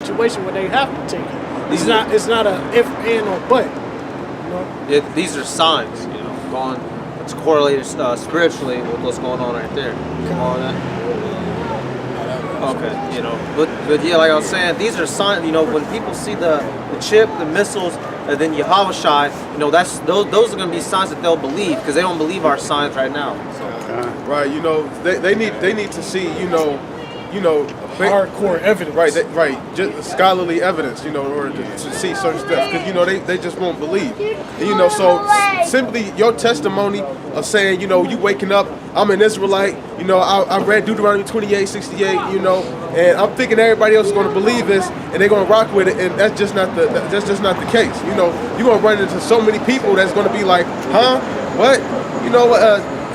situation where they have to take it. It's not a if, and, or but. You know? Yeah, these are signs, going. It's correlated spiritually with what's going on right there. All that. Okay, but yeah, like I was saying, these are signs. When people see the chip, the missiles, and then Yahushua, those are going to be signs that they'll believe, because they don't believe our signs right now. So. Right, they need to see, hardcore evidence. Right, just scholarly evidence, in order to see certain stuff, because they just won't believe. And, so simply your testimony of saying, you waking up, I'm an Israelite, I read Deuteronomy 28:68, and I'm thinking everybody else is going to believe this and they're going to rock with it, and that's just not the case. You're going to run into so many people that's going to be like, huh, what,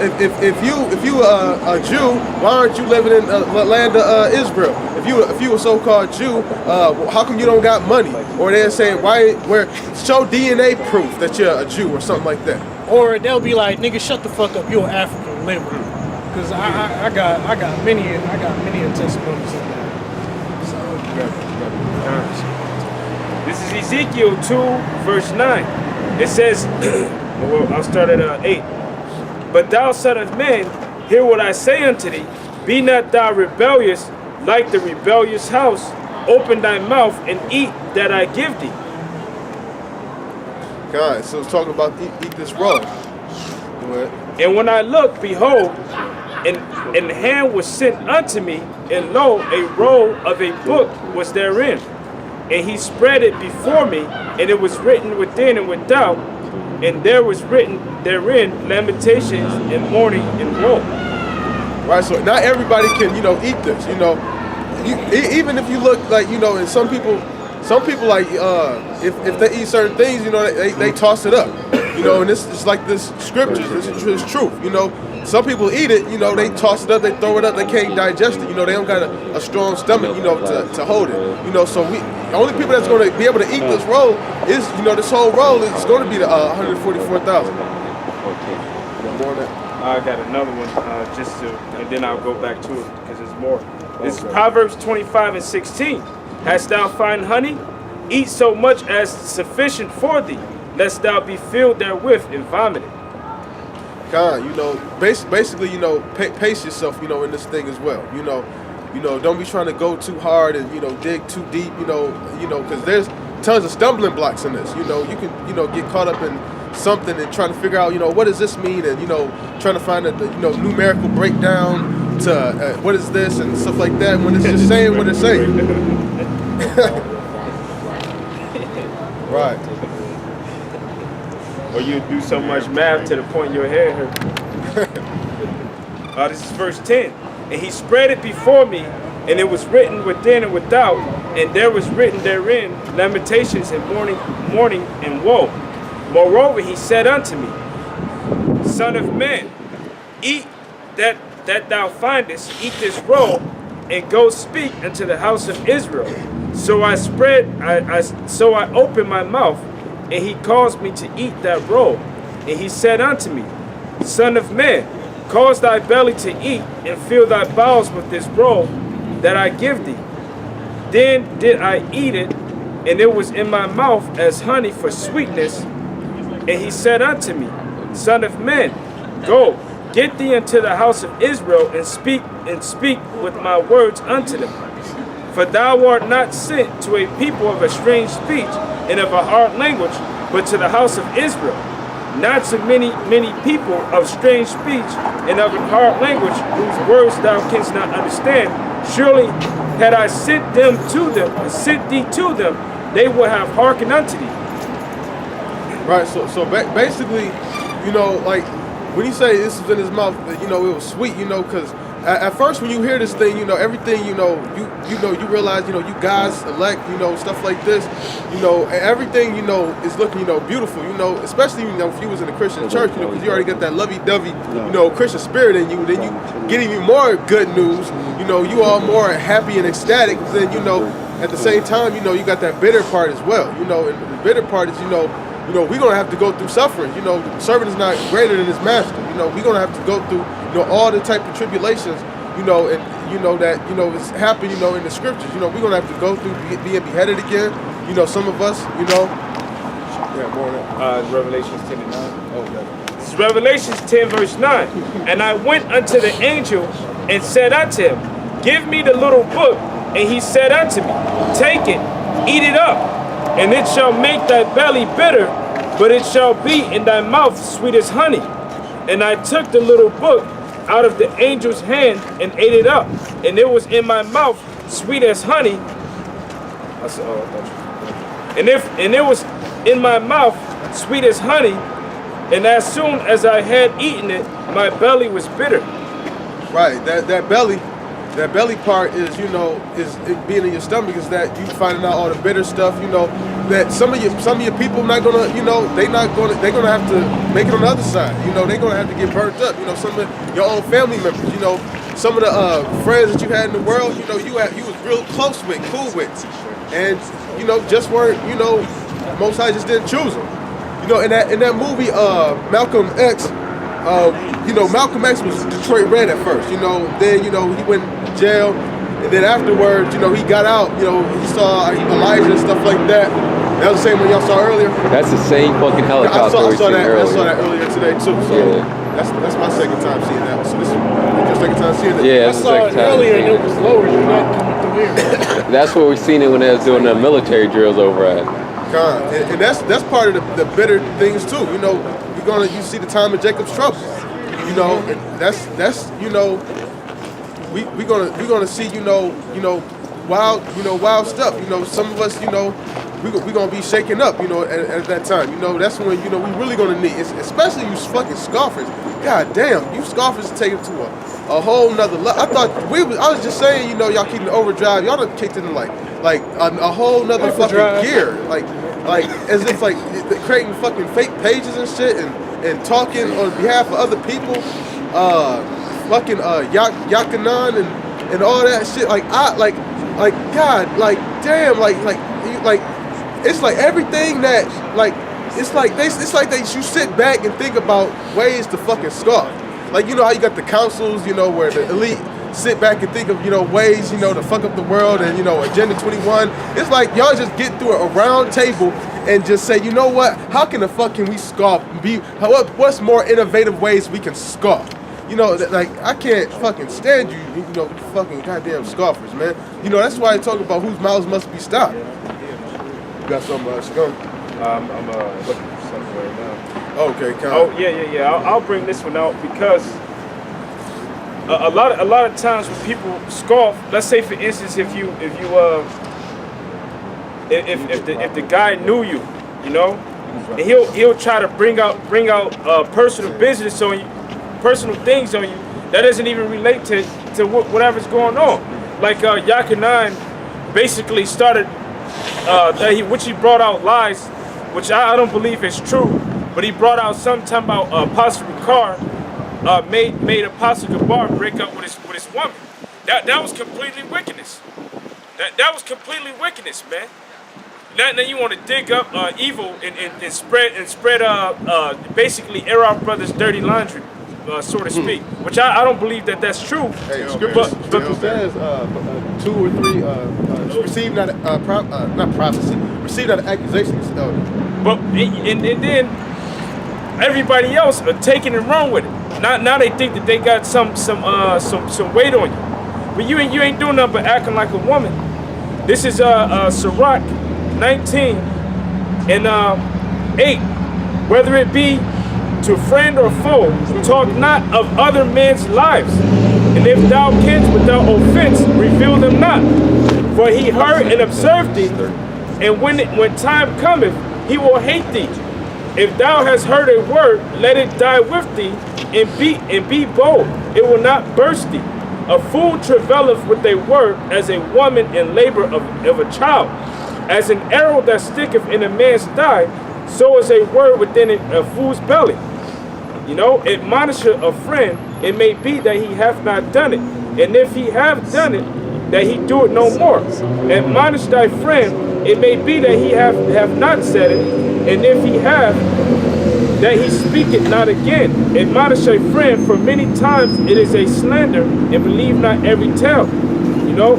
If you a Jew, why aren't you living in the land of Israel? If you a so-called Jew, how come you don't got money? Or they're saying, show DNA proof that you're a Jew or something like that. Or they'll be like, nigga, shut the fuck up, you're an African liberal. Because I got many testimonies of that. This is Ezekiel 2, verse 9. It says, I'll start at 8. But thou, son of man, hear what I say unto thee. Be not thou rebellious like the rebellious house. Open thy mouth and eat that I give thee. God, so it's talking about eat this roll. And when I looked, behold, and hand was sent unto me, and lo, a roll of a book was therein. And he spread it before me, and it was written within and without, and there was written therein lamentations and mourning and woe. Right, so not everybody can, eat this. Even if you look like, and some people like, if they eat certain things, they toss it up. And it's like this scriptures, this is truth. Some people eat it, they toss it up, they throw it up, they can't digest it. They don't got a strong stomach, to hold it. So the only people that's going to be able to eat this roll is, this whole roll is going to be the 144,000. I got another one, and then I'll go back to it because there's more. This is Proverbs 25:16. Hast thou find honey? Eat so much as sufficient for thee, lest thou be filled therewith and vomited. God, basically, pace yourself, in this thing as well. Don't be trying to go too hard and, dig too deep, because there's tons of stumbling blocks in this. You can, get caught up in something and trying to figure out, what does this mean? And, trying to find a, numerical breakdown to what is this and stuff like that when it's just saying what it's saying. Right. Or you do so much math to the point your head hurt. This is verse 10. And he spread it before me, and it was written within and without, and there was written therein lamentations and mourning and woe. Moreover, he said unto me, Son of man, eat that thou findest, eat this roll, and go speak unto the house of Israel. So I opened my mouth, and he caused me to eat that roll. And he said unto me, Son of man, cause thy belly to eat, and fill thy bowels with this roll that I give thee. Then did I eat it, and it was in my mouth as honey for sweetness. And he said unto me, Son of man, go, get thee into the house of Israel, and speak with my words unto them. For thou art not sent to a people of a strange speech and of a hard language, but to the house of Israel. Not to many people of strange speech and of a hard language, whose words thou canst not understand. Surely had I sent thee to them, they would have hearkened unto thee. Right, so basically, like when you say this is in his mouth, it was sweet, because at first when you hear this thing, everything, you realize, you guys elect, stuff like this, everything, is looking, beautiful, especially, if you was in a Christian church, because you already got that lovey-dovey, Christian spirit in you, then you get even more good news, you are more happy and ecstatic, then, at the same time, you got that bitter part as well, and the bitter part is, we're going to have to go through suffering. The servant is not greater than his master. We're going to have to go through, all the type of tribulations, and you know, that, you know, it's happened, you know, in the scriptures. You know, we're going to have to go through being beheaded again. You know, some of us, you know. Yeah, more than that. Revelations 10 and 9. Oh, yeah. This is Revelations 10 verse 9. And I went unto the angel and said unto him, give me the little book. And he said unto me, take it, eat it up, and it shall make thy belly bitter, but it shall be in thy mouth sweet as honey. And I took the little book out of the angel's hand and ate it up, and it was in my mouth sweet as honey. I said, oh, I thought you. And it was in my mouth sweet as honey, and as soon as I had eaten it, my belly was bitter. Right, that belly part is, you know, is it being in your stomach, is that you finding out all the bitter stuff, you know, that some of your people not gonna, you know, they're gonna have to make it on the other side, you know, they're gonna have to get burnt up, you know, some of your own family members, you know, some of the friends that you had in the world, you know, you was real close with, cool with, and, you know, just weren't, you know, Most High just didn't choose them, you know. In that movie Malcolm X, you know, Malcolm X was Detroit Red at first, you know, then, you know, he went to jail, and then afterwards, you know, he got out, you know, he saw Elijah and stuff like that. That was the same one y'all saw earlier. That's the same fucking helicopter I we saw seen that. earlier. I saw that earlier today too. So Yeah. that's my second time seeing that one. So this is your second time seeing it. Yeah, I that's the saw it second time. earlier and it was lower than that coming through here. That's where we seen it when they was doing the military drills over at. And that's part of the bitter things too. You know, you see the time of Jacob's trouble. You know, and that's you know, we're gonna see, you know wild stuff. You know, some of us, you know, we're gonna be shaken up, you know, at that time. You know, that's when, you know, we really gonna need, especially you fucking scoffers. God damn, you scoffers take it to a whole nother level. I was just saying, you know, y'all keeping the overdrive. Y'all done kicked it in like a whole nother fucking gear. Like as if like creating fucking fake pages and shit and talking on behalf of other people. Fucking Yakanan and all that shit. Like God, like damn, like it's like everything that like it's like you sit back and think about ways to fucking scoff. Like, you know how you got the councils, you know, where the elite sit back and think of, you know, ways, you know, to fuck up the world, and, you know, Agenda 21. It's like y'all just get through a round table and just say, you know what? How can the fuck can we scoff? What's more innovative ways we can scoff? You know, like, I can't fucking stand you, you know, fucking goddamn scoffers, man. You know, that's why I talk about whose mouths must be stopped. You got something, Scum? I'm looking for something right now. Okay, Con. Oh yeah. I'll bring this one out because a lot of times when people scoff, let's say for instance, if the guy knew you, you know, and he'll try to bring out personal business on you, personal things on you that doesn't even relate to whatever's going on. Like Yakanan basically started, which he brought out lies, which I don't believe is true. But he brought out some time about Apostle Ricard made Apostle Gabar break up with his woman. That was completely wickedness. That was completely wickedness, man. Now you want to dig up evil and spread basically air our brother's dirty laundry, so to speak. Which I don't believe that's true. Hey, Scripture says 2 or 3 receive not prophecy, receive not accusations. But and then everybody else are taking and run with it. Now they think that they got some weight on you, but you ain't doing nothing but acting like a woman. This is Sirach 19 and 8. Whether it be to friend or foe, talk not of other men's lives. And if thou canst without offense, reveal them not. For he heard and observed thee, and when time cometh, he will hate thee. If thou hast heard a word, let it die with thee, and be bold. It will not burst thee. A fool travaileth with a word as a woman in labor of a child. As an arrow that sticketh in a man's thigh, so is a word within a fool's belly. You know, admonish a friend, it may be that he hath not done it. And if he have done it, that he do it no more. Admonish thy friend, it may be that he have not said it. And if he have, that he speaketh not again. Admonish a friend, for many times it is a slander, and believe not every tale. You know,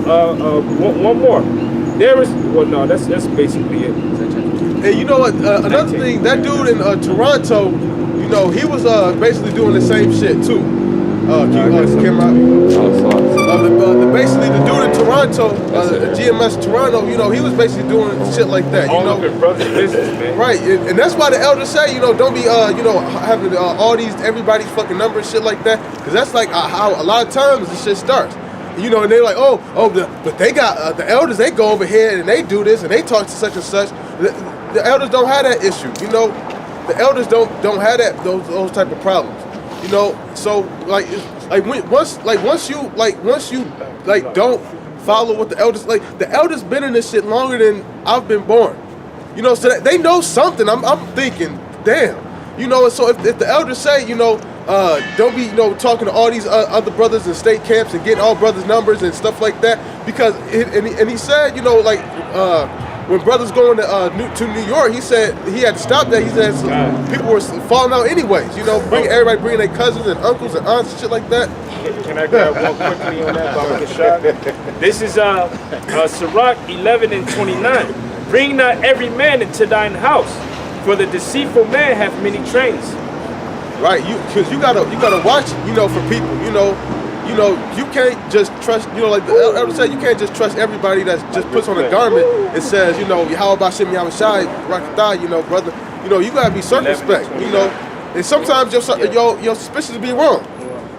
one more. There is, well, no, that's basically it. And you know what? Another thing, that dude in Toronto, you know, he was basically doing the same shit too. Basically, the dude in Toronto, GMS Toronto, you know, he was basically doing shit like that. You know, brother's business, man. Right, and that's why the elders say, you know, don't be, you know, having all these everybody's fucking numbers, shit like that, because that's like how a lot of times this shit starts. You know, and they're like, but they got the elders. They go over here and they do this and they talk to such and such. The elders don't have that issue. You know, the elders don't have that those type of problems. You know, so once you don't follow what the elders, like the elders been in this shit longer than I've been born. You know, so that they know something. I'm thinking, damn. You know, so if the elders say, you know, don't be, you know, talking to all these other brothers in state camps and getting all brothers' numbers and stuff like that, because he said, you know, like when brothers going to New York, he said he had to stop that. He said people were falling out anyways. You know, everybody bringing their cousins and uncles and aunts and shit like that. Can I grab one quickly on that, Baba Kashad? This is Sirach 11:29. Bring not every man into thine house, for the deceitful man hath many trains. Right, because you gotta watch, you know, for people, you know, you can't just trust, you know, like the elder said, you can't just trust everybody that just puts on a garment and says, you know, how about Shem Yamashai, Rakatah, you know, brother, you know, you gotta be circumspect, you know, and sometimes your suspicions be wrong,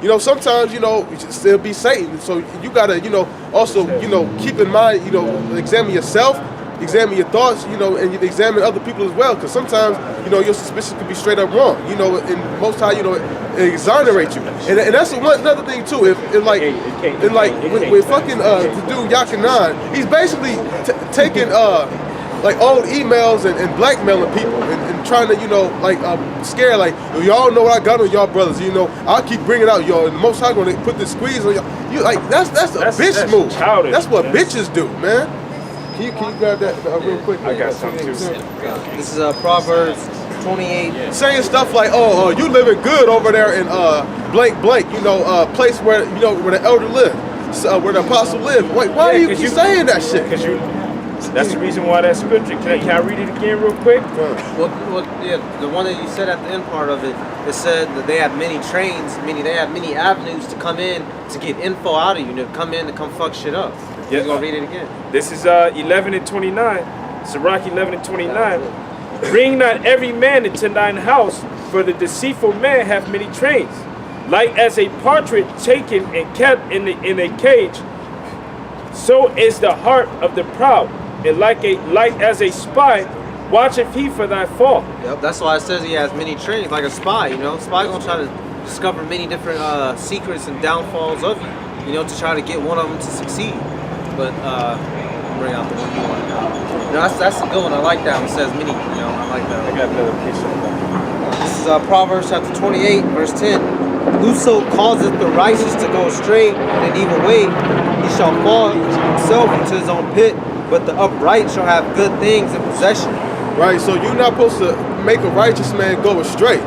you know, sometimes, you know, it'll be Satan, so you gotta, you know, also, you know, keep in mind, you know, examine yourself, examine your thoughts, you know, and you examine other people as well, because sometimes, you know, your suspicion could be straight up wrong, you know, and most time, you know, it exonerate you, and that's another thing too. If fucking the dude Yakanan, he's basically taking like old emails and blackmailing people and trying to, you know, like scare, like, y'all know what I got on y'all brothers, you know, I'll keep bringing out y'all, and the most high gonna put the squeeze on y'all. You like that's a bitch move. Childish, that's what man. bitches do, man. Can you grab that real quick? I got something too. This is Proverbs 28. Saying stuff like, you living good over there in blank, you know, place where, you know, where the elder lived, where the apostle lived. Wait, why are you saying that shit? Because that's the reason why that scripture. Can I read it again real quick? Well, yeah, the one that you said at the end part of it, it said that they have many trains, meaning they have many avenues to come in to get info out of you, to come in to come fuck shit up. Yeah. You're gonna read it again. This is 11:29, Sirach 11:29. Bring not every man into thine house, for the deceitful man hath many trains. Like as a partridge taken and kept in a cage, so is the heart of the proud. And like as a spy, watcheth he for thy fall. Yep, that's why it says he has many trains, like a spy. You know, spy gonna try to discover many different secrets and downfalls of you. You know, to try to get one of them to succeed. But bring out the one you want. No, that's a good one. I like that one. It says many. You know, I like that one. I got another piece of that. This is Proverbs chapter 28, verse 10. Whoso causeth the righteous to go astray in an evil way, he shall fall himself into his own pit, but the upright shall have good things in possession. Right, so you're not supposed to make a righteous man go astray.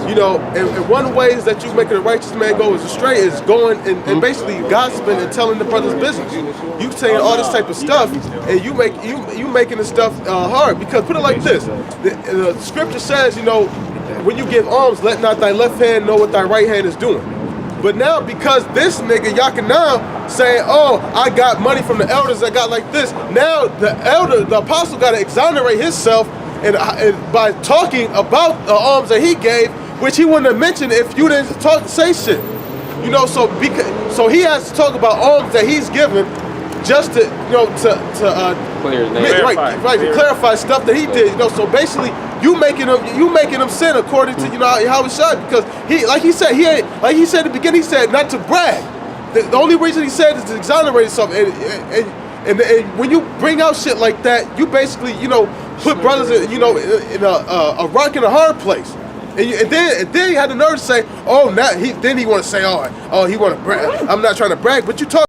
You know, and one of the ways that you making a righteous man go astray is going and basically gossiping and telling the brother's business. You saying all this type of stuff, and you making this stuff hard. Because put it like this: the scripture says, you know, when you give alms, let not thy left hand know what thy right hand is doing. But now, because this nigga Yakanan saying, I got money from the elders, I got like this. Now the apostle, got to exonerate himself and by talking about the alms that he gave, which he wouldn't have mentioned if you didn't say shit. You know, so he has to talk about alms that he's given, just to, you know, to Clear his name. to clarify stuff that he did. You know, so basically you making him sin according to, you know, how it should, because he, like he said at the beginning, he said not to brag. The only reason he said is to exonerate himself, and when you bring out shit like that, you basically, you know, put brothers in, you know, in a rock in a hard place. And then he had the nerve to say, then he want to say, he want to brag. I'm not trying to brag, but you talk.